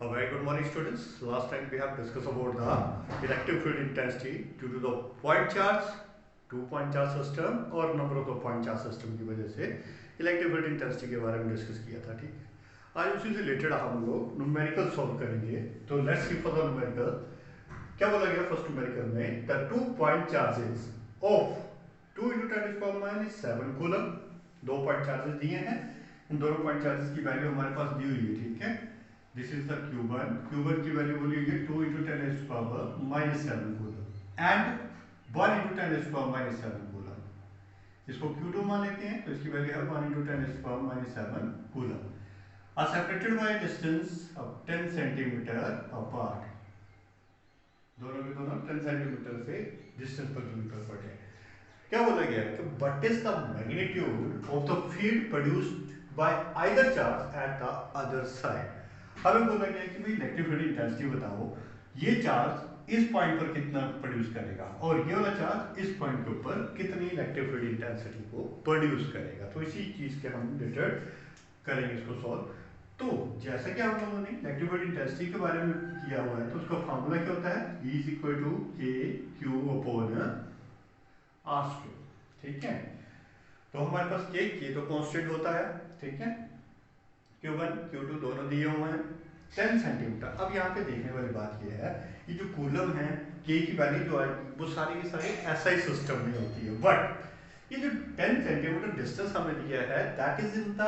A very good morning, students. Last time we have discussed about the electric field intensity due to the point charge, 2 point charge system और number of the point charge system की वजह से electric field intensity के बारे में discuss किया था। ठीक, आज उसी से रिलेटेड हम लोग न्यूमेरिकल सॉल्व करेंगे। तो let's see for the numerical. क्या बोला गया फर्स्ट न्यूमेरिकल में, the 2 point charges of 2 × 10⁻⁷ coulomb. 2 point charges दिए हैं, इन दोनों पॉइंट चार्जेस की वैल्यू हमारे पास दी हुई है। ठीक है, दिस इज द Q1 की वैल्यू बोली हुई है 2 × 10⁻⁷ कूलम एंड 1 × 10⁻⁷ कूलम। इसको Q2 मान लेते हैं, तो इसकी वैल्यू है 1 × 10⁻⁷ coulomb are separated by a distance of 10 centimetre apart। दोनों के दोनों 10 सेंटीमीटर से डिस्टेंस पर निकल पड़े। क्या बोला गया है कि what is the magnitude of the field produced by either charge at the other side. हमें बोला गया है कि भाई इलेक्ट्रिक फील्ड इंटेंसिटी बताओ, ये चार्ज इस पॉइंट पर कितना प्रोड्यूस करेगा और ये वाला चार्ज इस पॉइंट के ऊपर कितनी इलेक्ट्रिक फील्ड इंटेंसिटी को प्रोड्यूस करेगा। तो इसी चीज के हम रिलेटेड करेंगे इसको सॉल्व। तो जैसा कि हम लोगों ने इलेक्ट्रिक फील्ड इंटेंसिटी के बारे में किया हुआ है, तो उसका फार्मूला क्या होता है, E = KQ/R²। ठीक है, तो हमारे पास K तो कांस्टेंट होता है। ठीक है, Q1 Q2 दोनों दिए हुए हैं 10 सेंटीमीटर। अब यहाँ पे देखने वाली बात यह है, ये जो कूलम है K की वैल्यू जो आएगी वो सारी की सारी SI सिस्टम में होती है, बट ये जो 10 सेंटीमीटर डिस्टेंस हमें दिया है that is in the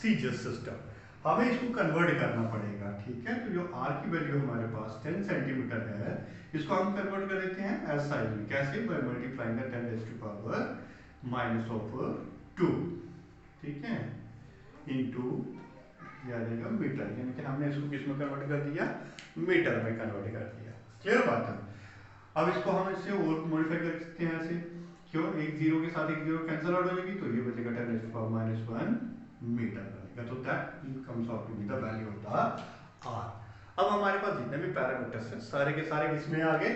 CGS system. हमें इसको कन्वर्ट करना पड़ेगा। ठीक है, तो जो R की वैल्यू हमारे पास 10 सेंटीमीटर है, इसको हम कन्वर्ट कर देते हैं SI में। कैसे? By multiplying 10⁻²। ठीक है, इनटू आ जाएगा मीटर, यानी कि हमने इसको किस में कन्वर्ट कर दिया, मीटर में कन्वर्ट कर दिया। क्लियर बात है। अब इसको हम इससे और मॉडिफाई कर सकते हैं ऐसे, क्यों, एक जीरो के साथ एक जीरो कैंसिल आउट हो जाएगी, तो ये बचेगा 10⁻⁻1 मीटर बनेगा। तो that comes out to be the value of the R। अब हमारे पास जितने भी पैरामीटर्स हैं सारे के सारे किसमें आ गए,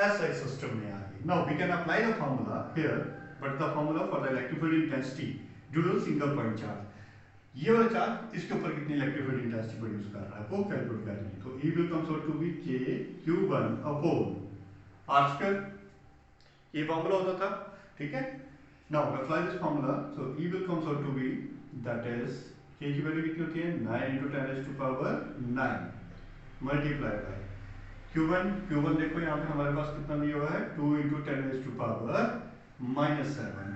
SI सिस्टम में आ गए। Now we can apply the formula here, but the formula for the electric field intensity due to single point charge, ये वाला चार्ज इसके ऊपर कितनी इलेक्ट्रिक फील्ड इंटेंसिटी प्रोड्यूस कर रहा है वो कैलकुलेट करनी है। तो E will comes out to be KQ1/R²। ये फार्मूला होता था। ठीक है, now apply this formula. So E will comes out to be that is K की वैल्यू कितनी होती है 9 × 10⁻⁹ मल्टीप्लाई बाय Q1 देखो यहाँ पे हमारे पास कितना दिया हुआ है 2 × 10⁻⁻7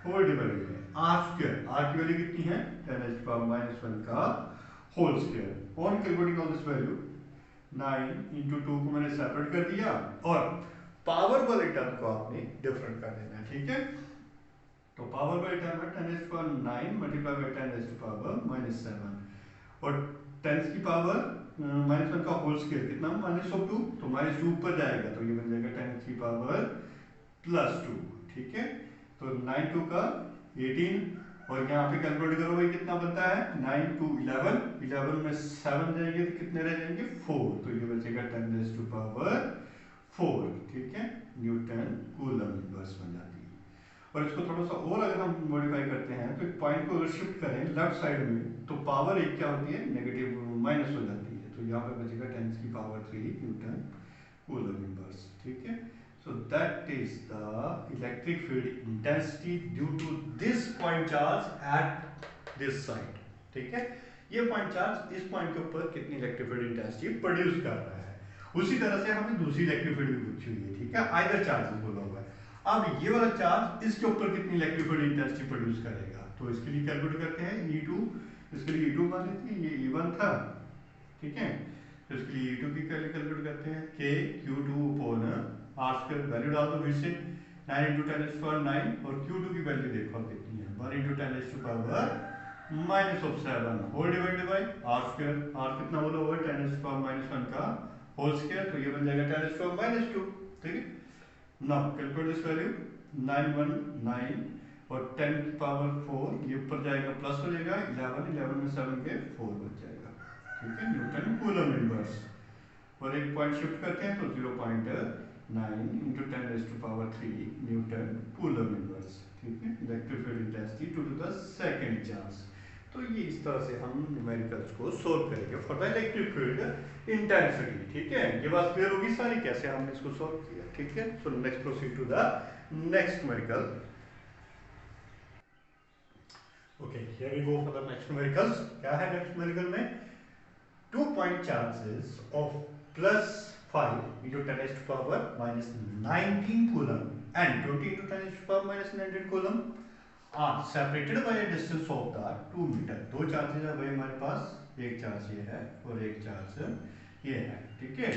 whole divided by R²। R की वैल्यू कितनी है 10⁻⁻1 का whole square. On calculating all this value 9 × 2 को मैंने सेपरेट कर दिया और पावर वाले टर्म को आपने डिफरेंट कर देना है। ठीक है, तो पावर वाले टर्म है 10⁻9 मल्टीप्लाई बाय 10⁻⁻7 और 10 की पावर -1 का होल स्क्वायर कितना -2, तो -2 ऊपर जाएगा तो ये बन जाएगा 10 की पावर +2। ठीक है, तो 9 2 का 18 और यहाँ पे कैलकुलेट करो भाई कितना बनता है 9 2 11, 11 में 7 जाएंगे तो कितने रह जाएंगे 4, तो ये बचेगा 10⁻⁴। ठीक है, न्यूटन कूलम इनवर्स बन जाती है। और इसको थोड़ा सा और अगर हम मॉडिफाई करते हैं तो एक पॉइंट को अगर शिफ्ट करें लेफ्ट साइड में, तो पावर एक क्या होती है नेगेटिव माइनस हो जाती है, तो यहाँ पे बचेगा 10⁻³ न्यूटन कूलम इनवर्स। ठीक है, so that is the electric field intensity due to this point charge at this side। ठीक है, ये पॉइंट चार्ज इस पॉइंट के ऊपर कितनी इलेक्ट्रिक फील्ड इंटेंसिटी प्रोड्यूस कर रहा है। उसी तरह से हमें दूसरी इलेक्ट्रिक फील्ड भी पूछी हुई है। ठीक है, आइदर चार्ज बोला हुआ है। अब ये वाला चार्ज इसके ऊपर कितनी इलेक्ट्रिक फील्ड इंटेंसिटी प्रोड्यूस करेगा, तो इसके लिए कैलकुलेट करते हैं E2, इसके लिए E2 मान लेते हैं, ये E1 था। ठीक है, तो इसके लिए E2 की कैलकुलेट करते हैं KQ2/R² वैल्यू डाल दो फिर से 9 × 10⁻9 और Q2 की वैल्यू देखो कितनी है 1 × 10⁻⁻7 whole divided by R²। R कितना बोला हुआ है 10⁻⁻1 का होल स्क्वायर, तो ये बन जाएगा 10⁻²। ठीक है, नाउ कैलकुलेट दिस वैल्यू 9 1 9 और 10 की पावर 4, ये ऊपर जाएगा प्लस हो जाएगा 11 में 7 के 4 बच जाएगा। ठीक है, न्यूटन कूलम इनवर्स। और एक पॉइंट शिफ्ट करते हैं तो 0.9 × 10⁻³ न्यूटन कूलम इनवर्स। ठीक है, electric field intensity to the second charge. तो ये इस तरह से हम न्यूमेरिकल्स को सोल्व करेंगे for the electric field intensity. ठीक है, ये बात क्लियर होगी सारी कैसे हमने इसको सोल्व किया। ठीक है, so next proceed to the next numerical. Okay, here we go for the next numericals. क्या है नेक्स्ट न्यूमेरिकल में? 2 point charges of plus 5 into 10 raised to power minus 19 coulomb and 20 into 10 raised to power minus 19 coulomb are separated by a distance of the 2 meter। दो charges है भाई हमारे पास, एक charge ये है और एक चार्ज ये है। ठीक है,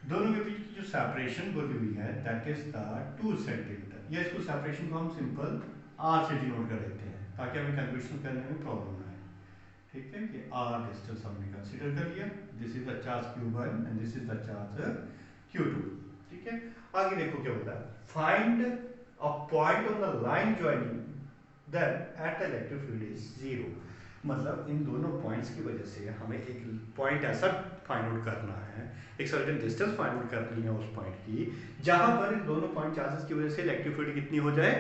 दोनों के बीच की जो सेपरेशन बोली हुई है दैट इज द 2 सेंटीमीटर। या इसको सेपरेशन को हम सिंपल r से डिनोट कर देते हैं ताकि हमें कैलकुलेशन करने में प्रॉब्लम ना आए। ठीक है, कि r डिस्टेंस हमने कंसीडर कर लिया। This is the charge q1 and this is the charge q2। ठीक है, आगे देखो क्या होता है। Find a point on the line joining then at electric field is 0। मतलब इन दोनों पॉइंट्स की वजह से हमें एक पॉइंट ऐसा फाइंड आउट करना है, एक सर्टेन डिस्टेंस फाइंड आउट करनी है उस पॉइंट की जहां पर इन दोनों पॉइंट चार्जेस की वजह से इलेक्ट्रिक फील्ड कितनी हो जाए?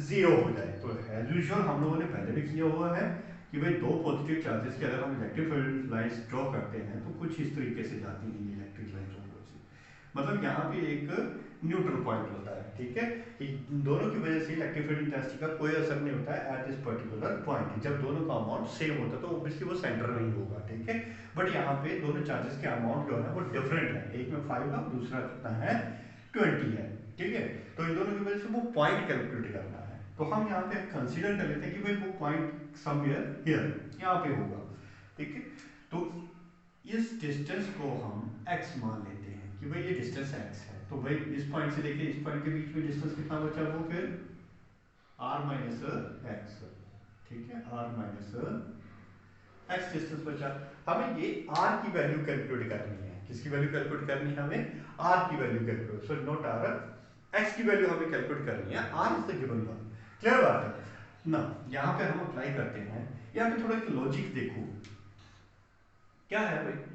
0 हो जाए। तो एज यूजुअल हम लोगों ने पहले भी किया हुआ है कि भाई दो पॉजिटिव चार्जेस की अगर हम इलेक्ट्रिक फील्ड लाइंस ड्रॉ करते हैं तो कुछ इस तरीके से जाती हैं इलेक्ट्रिक लाइंस। मतलब यहाँ पे एक न्यूट्रल पॉइंट होता है। ठीक है, इन दोनों की वजह से इलेक्ट्रिक फील्ड इंटेंसिटी का कोई असर नहीं होता है एट दिस पर्टिकुलर पॉइंट। जब दोनों का अमाउंट सेम होता है तो ऑब्वियसली वो सेंटर में ही होगा। ठीक है, बट यहाँ पे दोनों चार्जेस के अमाउंट जो है वो डिफरेंट है, एक में 5 है दूसरा कितना है 20 है। ठीक है, तो इन दोनों की वजह से वो पॉइंट कैलकुलेट करना है। तो हम यहाँ पे कंसीडर कर लेते हैं कि भाई वो पॉइंट समवेयर हियर यहाँ पे होगा। ठीक है, तो इस डिस्टेंस को हम x मान लेते हैं कि भाई ये डिस्टेंस x है। तो भाई इस पॉइंट से लेके इस पॉइंट के बीच में डिस्टेंस कितना बचा? वो फिर r माइनस x। ठीक है, r माइनस x डिस्टेंस बचा। हमें ये r की वैल्यू कैलकुलेट करनी है। किसकी वैल्यू कैलकुलेट करनी है? हमें r की value calculate, so not r, x की वैल्यू हमें कैलकुलेट करनी है। r is the given one. Clear बात है ना? यहाँ पे हम अप्लाई करते हैं। यहाँ पे थोड़ा लॉजिक देखो क्या है भाई।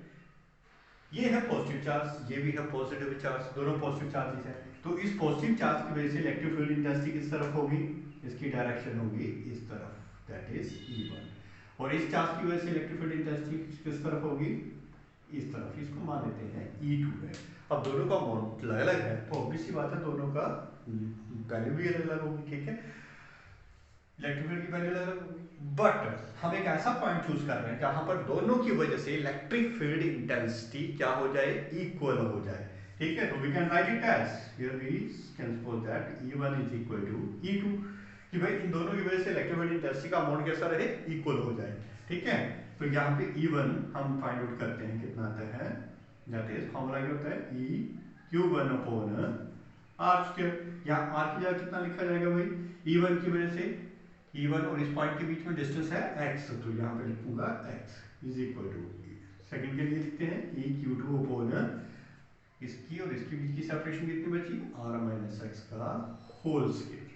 ये है पॉजिटिव चार्ज, ये भी है पॉजिटिव चार्ज, दोनों पॉजिटिव चार्जेस हैं। तो इस पॉजिटिव चार्ज की वजह से इलेक्ट्रिक फील्ड इंटेंसिटी किस तरफ होगी? इसकी डायरेक्शन होगी इस तरफ, दैट इज E1। और इस चार्ज की वजह से इलेक्ट्रिक फील्ड इंटेंसिटी किस तरफ होगी? इस तरफ। इसको मान लेते हैं E2 है। अब दोनों का अमाउंट अलग अलग है तो ऑब्वियस सी बात है दोनों का वैल्यू भी अलग अलग होगी। ठीक है, इलेक्ट्रिक फील्ड की वैल्यू अलग होगी, बट हम एक ऐसा पॉइंट चूज कर रहे हैं जहां पर दोनों की वजह से इलेक्ट्रिक फील्ड इंटेंसिटी क्या हो जाए? इक्वल हो जाए। ठीक है, तो we can write it as here we can suppose that E1 is equal to E2 कि भाई इन दोनों की वजह से इलेक्ट्रिक फील्ड इंटेंसिटी का अमाउंट कैसा रहे? इक्वल हो जाए। ठीक है, तो यहाँ पे E1 हम फाइंड आउट करते हैं कितना आता है, दैट इज फॉर्मूला क्या होता है? E Q1 upon R square. यहाँ R की जगह कितना लिखा जाएगा भाई? E1 की वजह से E1 और इस पॉइंट के बीच में डिस्टेंस है x, तो यहाँ पे लिखूंगा x is equal to, second के लिए लिखते हैं E Q2 अपॉन इसकी और इसके बीच की सेपरेशन कितनी बची? R माइनस x का होल स्क्वायर।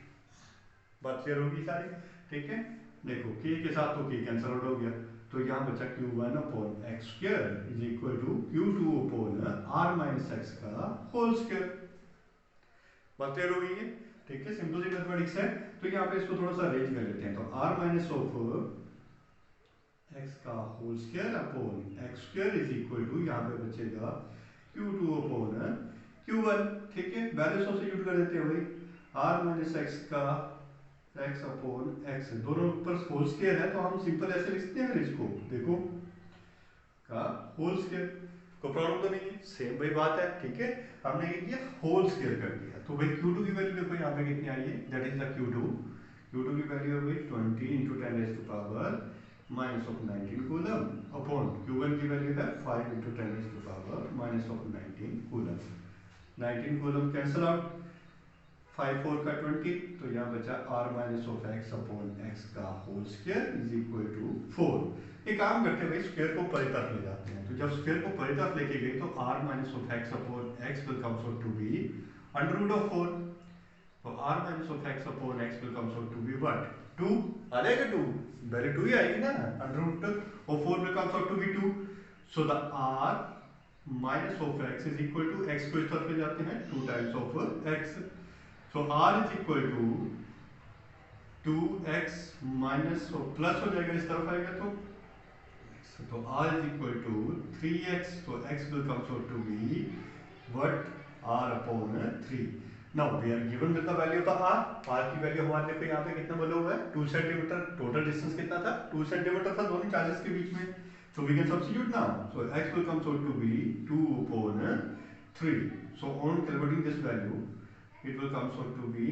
बात क्लियर होगी सारी? ठीक है, देखो k के साथ तो k कैंसिल आउट हो गया, तो यहाँ बचा Q1 upon x square is equal to Q2 upon R minus x का होल स्क्वायर। बात क्लियर हो गई है? ठीक है, सिंपल सी मैथमेटिक्स है। तो यहाँ पे इसको थोड़ा सा अरेंज कर लेते हैं। तो r माइनस ऑफ x का whole square upon x square is equal to, यहाँ पे बचेगा Q2 अपॉन Q1। ठीक है, वैल्यू सब्स्टिट्यूट कर देते हैं भाई। r माइनस x का x अपॉन x, दोनों ऊपर होल स्क्वायर है तो हम सिंपल ऐसे लिख सकते हैं इसको, देखो का होल स्क्वायर। कोई प्रॉब्लम तो नहीं है, सेम वही बात है। ठीक है, हमने ये किया होल स्क्वायर कर दिया। तो भाई Q2 की वैल्यू देखो यहाँ पे कितनी आई है, दैट इज द Q2 की वैल्यू है भाई 20 into 10 raised to power minus of 19 coulomb upon Q1 की वैल्यू है 5 into 10 raised to power minus of 19 coulomb. 19 coulomb cancel out, 5 4 का 20, तो यहाँ बचा r minus of x upon x का whole square is equal to 4। एक काम करते हैं भाई, स्क्वायर को परे तरफ ले जाते हैं। तो जब स्क्वायर को परे तरफ लेके गए तो r minus of x upon x will comes out to be under root of 4। तो r minus of x upon x will comes out to be what? 2 आ जाएगा, 2 वैल्यू 2 ही आएगी ना, under root of 4 will comes out to be 2। So the r minus of x is equal to, x को इस तरफ ले जाते हैं 2 times of x, so r is equal to 2x minus plus हो जाएगा, इस तरफ आएगा तो So R is equal to 3x, so x will comes out to be what? R upon 3. Now we are given with the value of the R. R की value हमारे देखो यहाँ पे कितना बोला हुआ है 2 सेंटीमीटर. टोटल डिस्टेंस कितना था? 2 सेंटीमीटर था दोनों चार्जेस के बीच में. So we can substitute now. So x will comes out to be 2 upon 3. So on calculating this value, it will comes out to be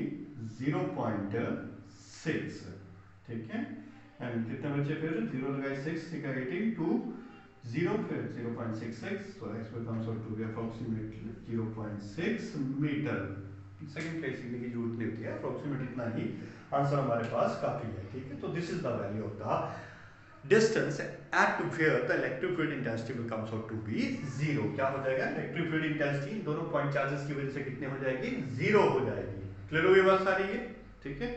0.6. ठीक है. एंड कितने बचे फिर 0 लगाए 6 6 18 2 0 फिर 0.66. So x will comes out to be approximately 0.6 metre. Second place लिखने की जरूरत नहीं होती है, अप्रोक्सीमेट इतना ही आंसर हमारे पास काफी है. ठीक है. तो this is the value of the distance at where the electric field intensity will comes out to be 0. क्या हो जाएगा? इलेक्ट्रिक फील्ड इंटेंसिटी दोनों पॉइंट चार्जेस की वजह से कितने हो जाएगी? 0 हो जाएगी. क्लियर हुई बात सारी ये? ठीक है.